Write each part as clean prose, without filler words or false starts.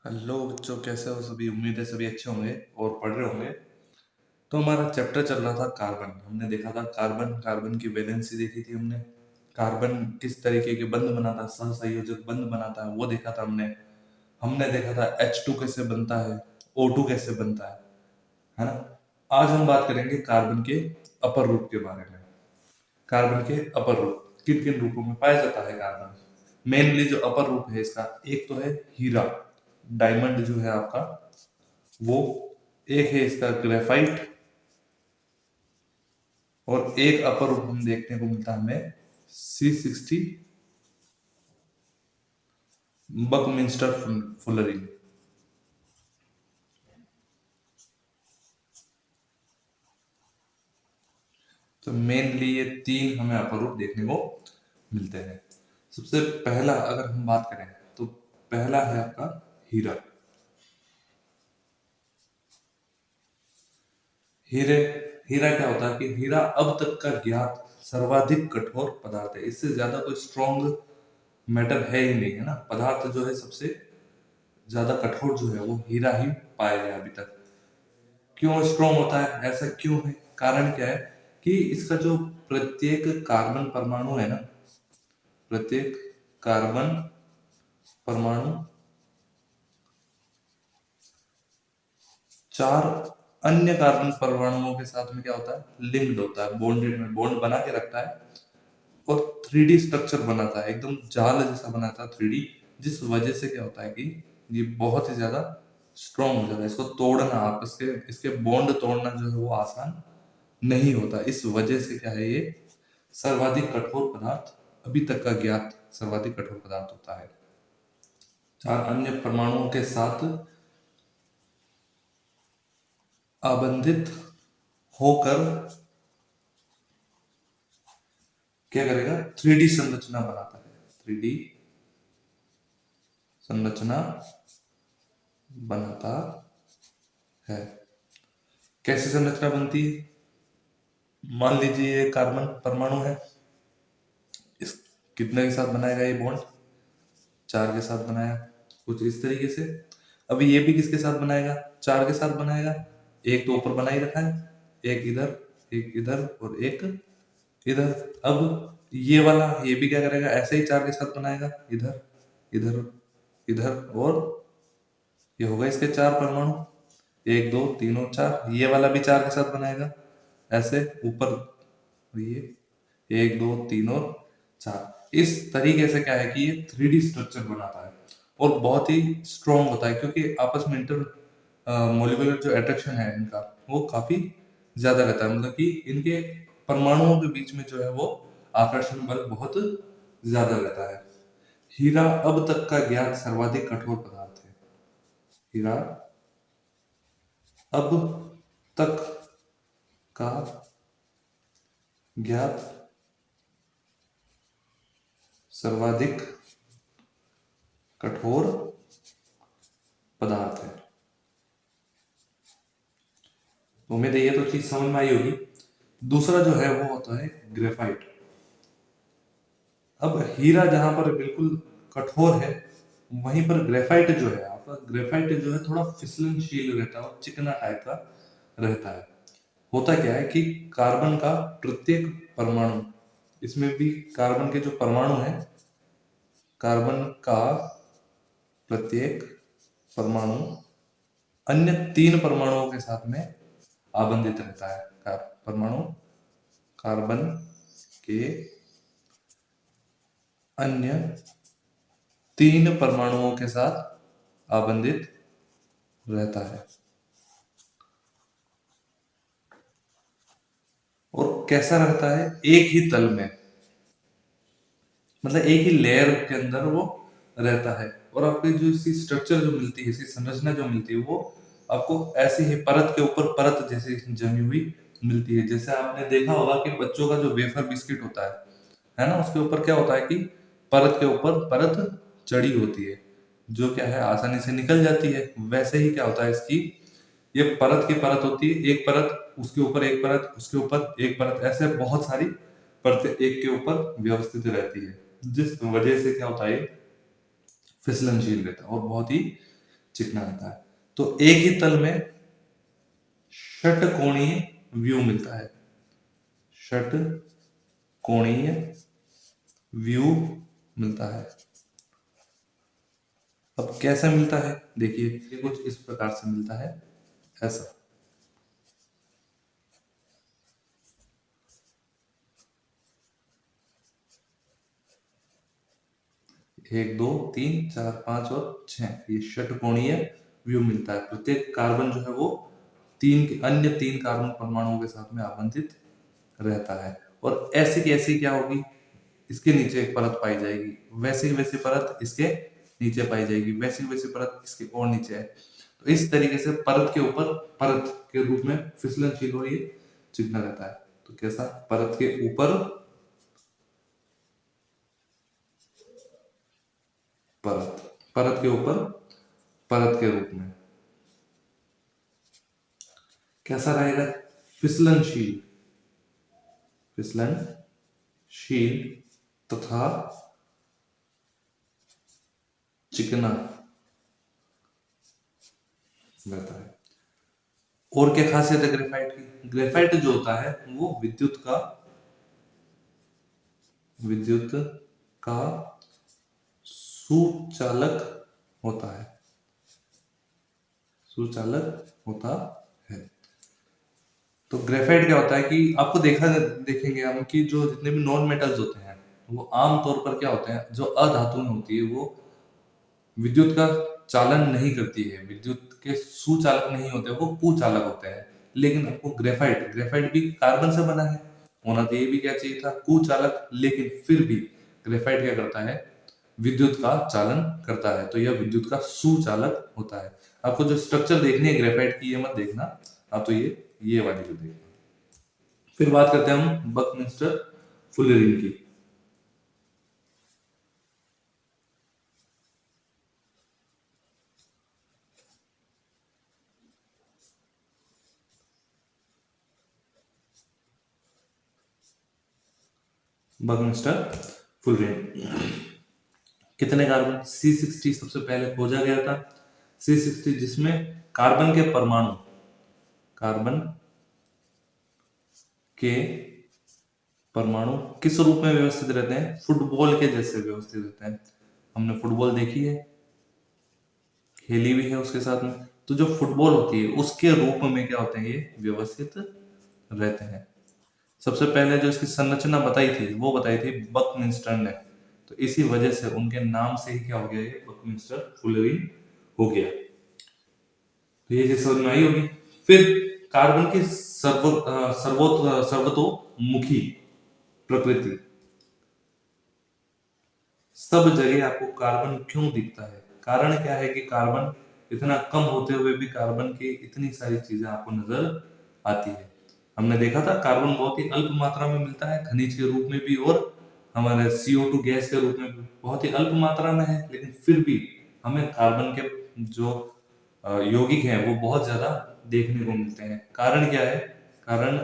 Hello बच्चों, कैसे हो सभी। उम्मीद है सभी अच्छे होंगे और पढ़ रहे होंगे। तो हमारा चैप्टर चल रहा था कार्बन। हमने देखा था कार्बन कार्बन की वैलेंसी देखी थी हमने। कार्बन किस तरीके के बंध बनाता है, सहसंयोजक बंध बनाता है, वो देखा था हमने। हमने देखा था H2 कैसे बनता है, O2 कैसे बनता है ना। आज हम बात करेंगे कार्बन के अपर रूप के बारे में। कार्बन के अपर रूप किन किन रूपों में पाया जाता है कार्बन। मेनली जो अपर रूप है इसका, एक तो है हीरा, डायमंड जो है आपका वो। एक है इसका ग्रेफाइट। और एक अपर रूप हम देखने को मिलता है हमें C60 बकमिंस्टर फुलरी। तो मेनली ये तीन हमें अपर रूप देखने को मिलते हैं। सबसे पहला अगर हम बात करें तो पहला है आपका हीरा। हीरे हीरा क्या होता है कि हीरा अब तक का ज्ञात सर्वाधिक कठोर पदार्थ है। इससे ज्यादा कोई स्ट्रॉन्ग मैटर है ही नहीं, है ना। पदार्थ जो है सबसे ज्यादा कठोर जो है वो हीरा ही पाया गया अभी तक। क्यों स्ट्रॉन्ग होता है, ऐसा क्यों है, कारण क्या है कि इसका जो प्रत्येक कार्बन परमाणु है ना, प्रत्येक कार्बन परमाणु चार अन्य कार्बन परमाणुओं के साथ में क्या होता है, लिंक्ड होता है, बॉन्डेड में बॉन्ड बना के रखता है। और 3D स्ट्रक्चर बनाता है, एकदम जाल जैसा बनाता है 3D। जिस वजह से क्या होता है कि ये बहुत ही ज्यादा स्ट्रॉन्ग हो जाता है। इसको तोड़ना, आप इसके बॉन्ड तोड़ना जो है वो आसान नहीं होता। इस वजह से क्या है, ये सर्वाधिक कठोर पदार्थ, अभी तक का ज्ञात सर्वाधिक कठोर पदार्थ होता है। चार अन्य परमाणुओं के साथ आबंधित होकर क्या करेगा, 3D संरचना बनाता है। 3D संरचना बनाता है। कैसे संरचना बनती है, मान लीजिए ये कार्बन परमाणु है, इस कितने के साथ बनाएगा ये बॉन्ड, चार के साथ बनाया, कुछ इस तरीके से। अभी ये भी किसके साथ बनाएगा, चार के साथ बनाएगा। एक तो ऊपर बना ही रखा है, एक इधर, एक इधर और एक इधर। अब ये वाला ये भी क्या करेगा, ऐसे ही चार के साथ बनाएगा, इधर इधर इधर। और ये होगा इसके चार परमाणु, एक दो तीन और चार। ये वाला भी चार के साथ बनाएगा, ऐसे ऊपर ये एक दो तीन और चार। इस तरीके से क्या है कि ये 3D स्ट्रक्चर बनाता है और बहुत ही स्ट्रॉन्ग होता है, क्योंकि आपस में इंटर मोलिकुलर जो अट्रैक्शन है इनका वो काफी ज्यादा रहता है। मतलब कि इनके परमाणुओं के बीच में जो है वो आकर्षण बल बहुत ज्यादा रहता है। हीरा अब तक का ज्ञात सर्वाधिक कठोर पदार्थ है। हीरा अब तक का ज्ञात सर्वाधिक कठोर पदार्थ है। तो उम्मीद है ये तो चीज समझ में आई होगी। दूसरा जो है वो होता है ग्रेफाइट। अब हीरा जहां पर बिल्कुल कठोर है, वहीं पर ग्रेफाइट जो है आपका, ग्रेफाइट जो है थोड़ा फिसलनशील रहता है और चिकना टाइप का रहता है। होता क्या है कि कार्बन का प्रत्येक परमाणु, इसमें भी कार्बन के जो परमाणु है, कार्बन का प्रत्येक परमाणु अन्य तीन परमाणुओं के साथ में आबंधित रहता है। परमाणु कार्बन के अन्य तीन परमाणुओं के साथ आबंधित रहता है। और कैसा रहता है, एक ही तल में, मतलब एक ही लेयर के अंदर वो रहता है। और आपको जो इसकी स्ट्रक्चर जो मिलती है, इसकी संरचना जो मिलती है, वो आपको ऐसी ही परत के ऊपर परत जैसे जमी हुई मिलती है। जैसे आपने देखा होगा कि बच्चों का जो वेफर बिस्किट होता है ना, उसके ऊपर क्या होता है कि परत के ऊपर परत चढ़ी होती है, जो क्या है आसानी से निकल जाती है। वैसे ही क्या होता है, इसकी ये परत की परत होती है, एक परत उसके ऊपर एक परत उसके ऊपर एक परत, ऐसे बहुत सारी परतें एक के ऊपर व्यवस्थित रहती है। जिस वजह से क्या होता है, फिसलनशील रहता है और बहुत ही चिकना रहता है। तो एक ही तल में षटकोणीय व्यू मिलता है, षटकोणीय व्यू मिलता है। अब कैसा मिलता है, देखिए ये कुछ इस प्रकार से मिलता है, ऐसा। एक, दो, तीन, चार, पांच और छह, ये षटकोणीय व्यू मिलता है। प्रत्येक कार्बन जो है वो अन्य तीन कार्बन परमाणुओं के साथ में आबंधित रहता है। और ऐसी की ऐसी क्या होगी, इसके नीचे एक परत पाई जाएगी, वैसी की वैसी परत इसके नीचे पाई जाएगी, वैसी की वैसी परत इसके और नीचे है। तो इस तरीके से परत के ऊपर परत के रूप में फिसलनशील और ये चिकना रहता है। तो कैसा, परत के ऊपर परत, परत के ऊपर परत के रूप में कैसा रहेगा, फिसलनशील, फिसलनशील तथा चिकना रहता है। और क्या खासियत है ग्रेफाइट की, ग्रेफाइट जो होता है वो विद्युत का सुचालक होता है, सुचालक होता है। तो ग्रेफाइट क्या होता है कि आपको देखेंगे हम कि जो जितने भी नॉन मेटल्स होते हैं वो आम तौर पर क्या होते हैं, जो अधातु में होती है वो विद्युत का चालन नहीं करती है, विद्युत के सुचालक नहीं होते, वो कुचालक होते हैं। लेकिन आपको ग्रेफाइट भी कार्बन से बना है, होना तो ये भी क्या चाहिए था, कुचालक, लेकिन फिर भी ग्रेफाइट क्या करता है, विद्युत का चालन करता है। तो यह विद्युत का सुचालक होता है। आपको जो स्ट्रक्चर देखनी है ग्रेफाइट की, ये मत देखना आप, तो ये वाली जो देखना। फिर बात करते हैं हम बकमिंस्टर फुलरिंग की। बकमिंस्टर फुलरिंग, कितने कार्बन, C60 सबसे पहले खोजा गया था, C60 जिसमें कार्बन के परमाणु, कार्बन के परमाणु किस रूप में व्यवस्थित रहते हैं, फुटबॉल के जैसे व्यवस्थित रहते हैं। हमने फुटबॉल देखी है, खेली भी है उसके साथ में। तो जो फुटबॉल होती है उसके रूप में क्या होते हैं, ये व्यवस्थित रहते हैं। सबसे पहले जो इसकी संरचना बताई थी वो बताई थी बकमिंस्टर ने, तो इसी वजह से उनके नाम से ही क्या हो गया, ये बकमिंस्टर फुलरिन हो गया। तो ये चीज समझ में आई होगी। फिर कार्बन की सर्वतोमुखी प्रकृति, सब जगह आपको कार्बन क्यों दिखता है, कारण क्या है कि कार्बन इतना कम होते हुए भी कार्बन की इतनी सारी चीजें आपको नजर आती है। हमने देखा था कार्बन बहुत ही अल्प मात्रा में मिलता है, खनिज के रूप में भी और हमारे CO2 गैस के रूप में भी बहुत ही अल्प मात्रा में है, लेकिन फिर भी हमें कार्बन के जो यौगिक हैं वो बहुत ज्यादा देखने को मिलते हैं। कारण क्या है, कारण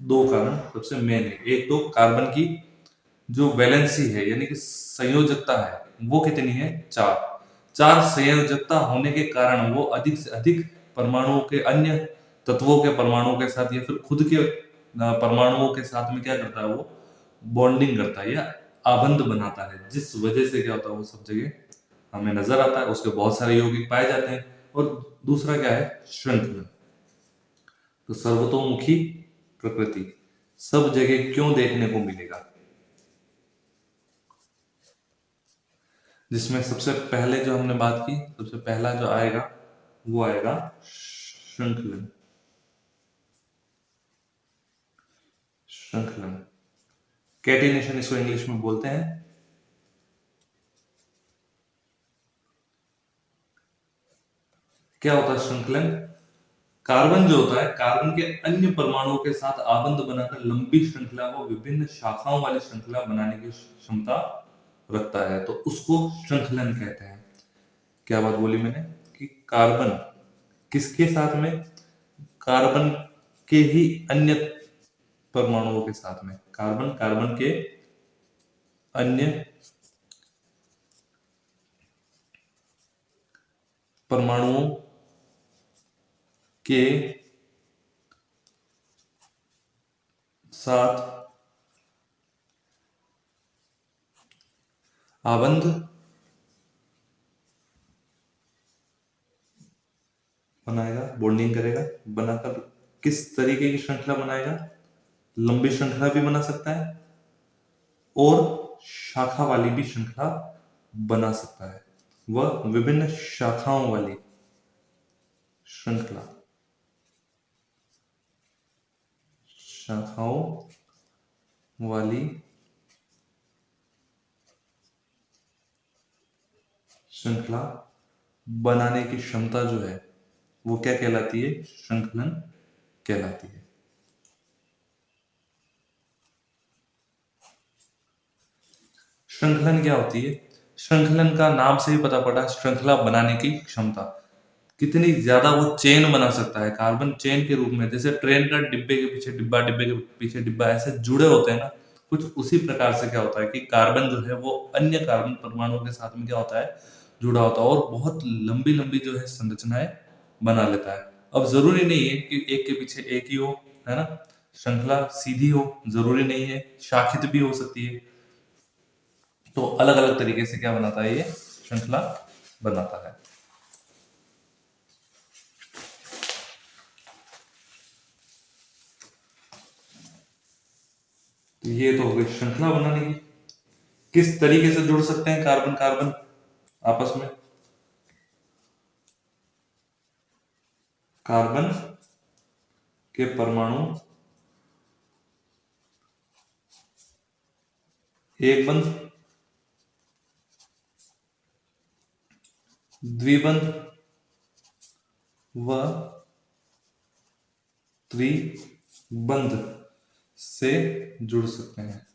दो कारण सबसे मेन है। एक तो कार्बन की जो वैलेंसी है यानी कि संयोजकता है वो कितनी है, चार। चार संयोजकता होने के कारण वो अधिक से अधिक परमाणुओं के, अन्य तत्वों के परमाणुओं के साथ या फिर खुद के परमाणुओं के साथ में क्या करता है, वो बॉन्डिंग करता है या आबंध बनाता है, जिस वजह से क्या होता है वो सब जगह हमें नजर आता है, उसके बहुत सारे यौगिक पाए जाते हैं। और दूसरा क्या है, श्रृंखला। तो सर्वतोमुखी प्रकृति सब जगह क्यों देखने को मिलेगा, जिसमें सबसे पहले जो हमने बात की, सबसे पहला जो आएगा वो आएगा श्रृंखलन, श्रृंखलन, कैटिनेशन इसको इंग्लिश में बोलते हैं। क्या होता है श्रृंखलन, कार्बन जो होता है कार्बन के अन्य परमाणुओं के साथ आबंध बनाकर लंबी श्रृंखला व विभिन्न शाखाओं वाली श्रृंखला बनाने की क्षमता रखता है, तो उसको श्रृंखलन कहते हैं। क्या बात बोली मैंने कि कार्बन किसके साथ में, कार्बन के ही अन्य परमाणुओं के साथ में, कार्बन कार्बन के अन्य परमाणुओं के साथ आबंध बनाएगा, बॉन्डिंग करेगा, बनाकर किस तरीके की श्रृंखला बनाएगा? लंबी श्रृंखला भी बना सकता है और शाखा वाली भी श्रृंखला बना सकता है। वह विभिन्न शाखाओं वाली श्रृंखला, शाखाओं वाली श्रृंखला बनाने की क्षमता जो है वो क्या कहलाती है? श्रृंखलन कहलाती है। श्रृंखलन क्या होती है? श्रृंखलन का नाम से ही पता पड़ा, श्रृंखला बनाने की क्षमता। कितनी ज्यादा वो चेन बना सकता है, कार्बन चेन के रूप में, जैसे ट्रेन का डिब्बे के पीछे डिब्बा, डिब्बे के पीछे डिब्बा ऐसे जुड़े होते हैं ना, कुछ उसी प्रकार से क्या होता है कि कार्बन जो है वो अन्य कार्बन परमाणुओं के साथ में क्या होता है? जुड़ा होता है और बहुत लंबी लंबी जो है संरचनाएं बना लेता है। अब जरूरी नहीं है कि एक के पीछे एक ही हो, है ना? श्रृंखला सीधी हो जरूरी नहीं है, शाखित भी हो सकती है। तो अलग अलग तरीके से क्या बनाता है? ये श्रृंखला बनाता है। तो ये तो हो गई श्रृंखला बनाने की। किस तरीके से जुड़ सकते हैं कार्बन कार्बन आपस में? कार्बन के परमाणु एक बंध, द्विबंध व त्रिबंध से जुड़ सकते हैं।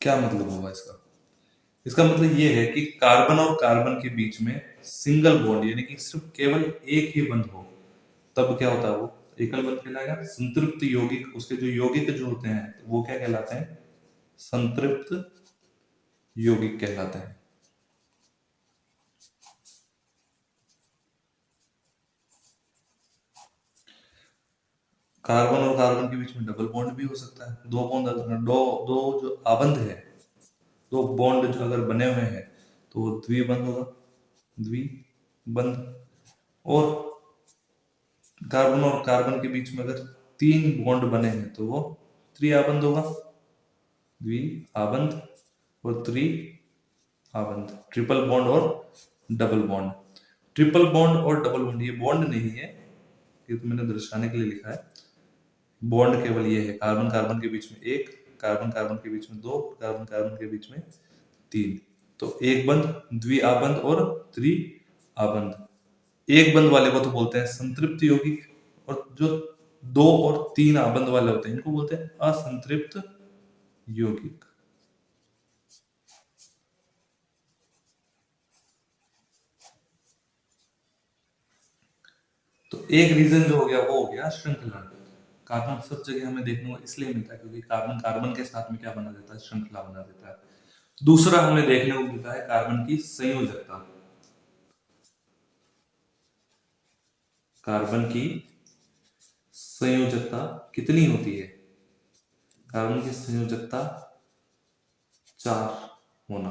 क्या मतलब होगा इसका? इसका मतलब ये है कि कार्बन और कार्बन के बीच में सिंगल बॉन्ड, यानी कि सिर्फ केवल एक ही बंध हो, तब क्या होता है? वो एकल बंध कहलाएगा। संतृप्त यौगिक, उसके जो यौगिक जो होते हैं वो क्या कहलाते हैं? संतृप्त यौगिक कहलाते हैं। कार्बन और कार्बन के बीच में डबल बॉन्ड भी हो सकता है। दो बॉन्ड, दो दो जो आबंध है, दो बॉन्ड जो अगर बने हुए हैं तो वो द्विबंध होगा, द्विबंध। और कार्बन और कार्बन के बीच में अगर तीन बॉन्ड बने हैं तो वो त्रिआबंध होगा, द्विआबंध और त्रिआबंध। ट्रिपल बॉन्ड और डबल बॉन्ड। ट्रिपल बॉन्ड और डबल बॉन्ड ये बॉन्ड नहीं है, ये तो मैंने दर्शाने के लिए लिखा है। बॉन्ड केवल ये है, कार्बन कार्बन के बीच में एक, कार्बन कार्बन के बीच में दो, कार्बन कार्बन के बीच में तीन। तो एक बंध, द्विआबंध और त्रिआबंध। एक बंध वाले को तो बोलते हैं संतृप्त यौगिक, और जो दो और तीन आबंध वाले होते हैं इनको बोलते हैं असंतृप्त यौगिक। तो एक रीजन जो हो गया वो हो गया श्रृंखलन। कार्बन सब जगह हमें देखने को इसलिए मिलता है क्योंकि कार्बन कार्बन के साथ में क्या बना देता है? श्रृंखला बना देता है। दूसरा हमें देखने को मिलता है कार्बन की संयोजकता। कार्बन की संयोजकता कितनी होती है? कार्बन की संयोजकता 4 होना।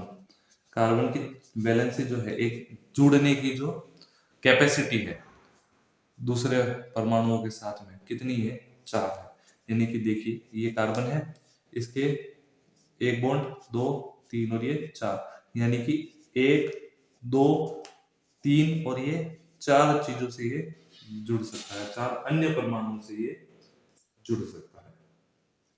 कार्बन की वैलेंसी जो है, एक जुड़ने की जो कैपेसिटी है दूसरे परमाणुओं के साथ में, कितनी है? 4 है। यानी कि देखिए ये कार्बन है, इसके एक बॉन्ड, दो, तीन और ये 4, यानी कि 1, 2, 3 और ये 4 चीजों से ये जुड़ सकता है, 4 अन्य परमाणुओं से ये जुड़ सकता है।